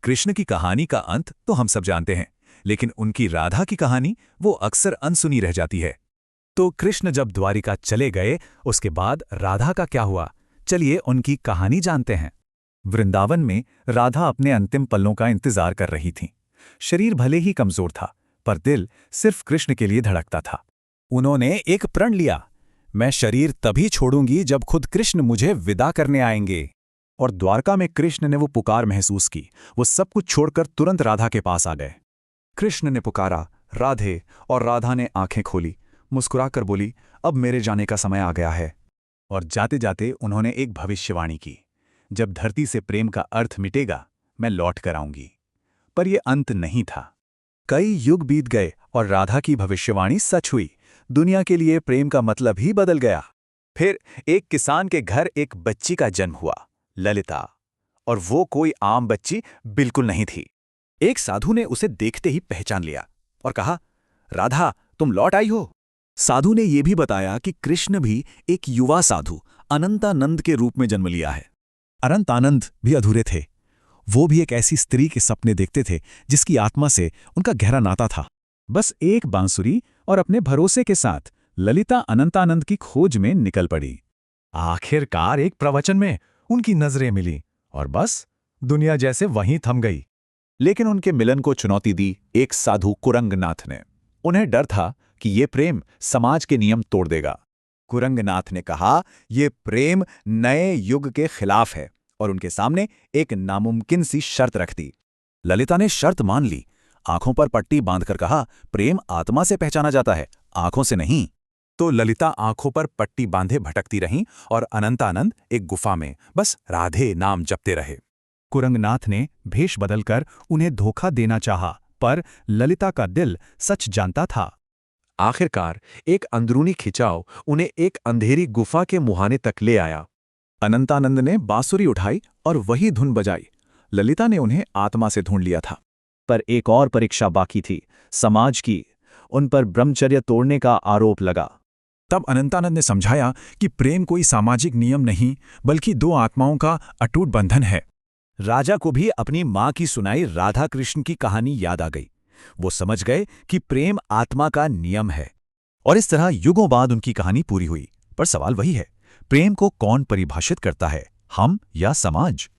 कृष्ण की कहानी का अंत तो हम सब जानते हैं, लेकिन उनकी राधा की कहानी वो अक्सर अनसुनी रह जाती है। तो कृष्ण जब द्वारिका चले गए, उसके बाद राधा का क्या हुआ? चलिए उनकी कहानी जानते हैं। वृंदावन में राधा अपने अंतिम पलों का इंतजार कर रही थीं। शरीर भले ही कमजोर था, पर दिल सिर्फ कृष्ण के लिए धड़कता था। उन्होंने एक प्रण लिया, मैं शरीर तभी छोड़ूंगी जब खुद कृष्ण मुझे विदा करने आएंगे। और द्वारका में कृष्ण ने वो पुकार महसूस की। वो सब कुछ छोड़कर तुरंत राधा के पास आ गए। कृष्ण ने पुकारा, राधे, और राधा ने आंखें खोली, मुस्कुराकर बोली, अब मेरे जाने का समय आ गया है। और जाते जाते उन्होंने एक भविष्यवाणी की, जब धरती से प्रेम का अर्थ मिटेगा, मैं लौट कर आऊंगी। पर यह अंत नहीं था। कई युग बीत गए और राधा की भविष्यवाणी सच हुई। दुनिया के लिए प्रेम का मतलब ही बदल गया। फिर एक किसान के घर एक बच्ची का जन्म हुआ, ललिता। और वो कोई आम बच्ची बिल्कुल नहीं थी। एक साधु ने उसे देखते ही पहचान लिया और कहा, राधा, तुम लौट आई हो। साधु ने यह भी बताया कि कृष्ण भी एक युवा साधु अनंतानंद के रूप में जन्म लिया है। अनंतानंद भी अधूरे थे। वो भी एक ऐसी स्त्री के सपने देखते थे जिसकी आत्मा से उनका गहरा नाता था। बस एक बांसुरी और अपने भरोसे के साथ ललिता अनंतानंद की खोज में निकल पड़ी। आखिरकार एक प्रवचन में उनकी नजरें मिली और बस दुनिया जैसे वहीं थम गई। लेकिन उनके मिलन को चुनौती दी एक साधु कुरंगनाथ ने। उन्हें डर था कि ये प्रेम समाज के नियम तोड़ देगा। कुरंगनाथ ने कहा, ये प्रेम नए युग के खिलाफ है, और उनके सामने एक नामुमकिन सी शर्त रख दी। ललिता ने शर्त मान ली। आंखों पर पट्टी बांधकर कहा, प्रेम आत्मा से पहचाना जाता है, आंखों से नहीं। तो ललिता आंखों पर पट्टी बांधे भटकती रहीं और अनंतानंद एक गुफा में बस राधे नाम जपते रहे। कुरंगनाथ ने भेष बदलकर उन्हें धोखा देना चाहा, पर ललिता का दिल सच जानता था। आखिरकार एक अंदरूनी खिंचाव उन्हें एक अंधेरी गुफा के मुहाने तक ले आया। अनंतानंद ने बांसुरी उठाई और वही धुन बजाई। ललिता ने उन्हें आत्मा से ढूंढ लिया था। पर एक और परीक्षा बाकी थी, समाज की। उन पर ब्रह्मचर्य तोड़ने का आरोप लगा। तब अनंतानंद ने समझाया कि प्रेम कोई सामाजिक नियम नहीं, बल्कि दो आत्माओं का अटूट बंधन है। राजा को भी अपनी मां की सुनाई राधा कृष्ण की कहानी याद आ गई। वो समझ गए कि प्रेम आत्मा का नियम है। और इस तरह युगों बाद उनकी कहानी पूरी हुई। पर सवाल वही है, प्रेम को कौन परिभाषित करता है, हम या समाज?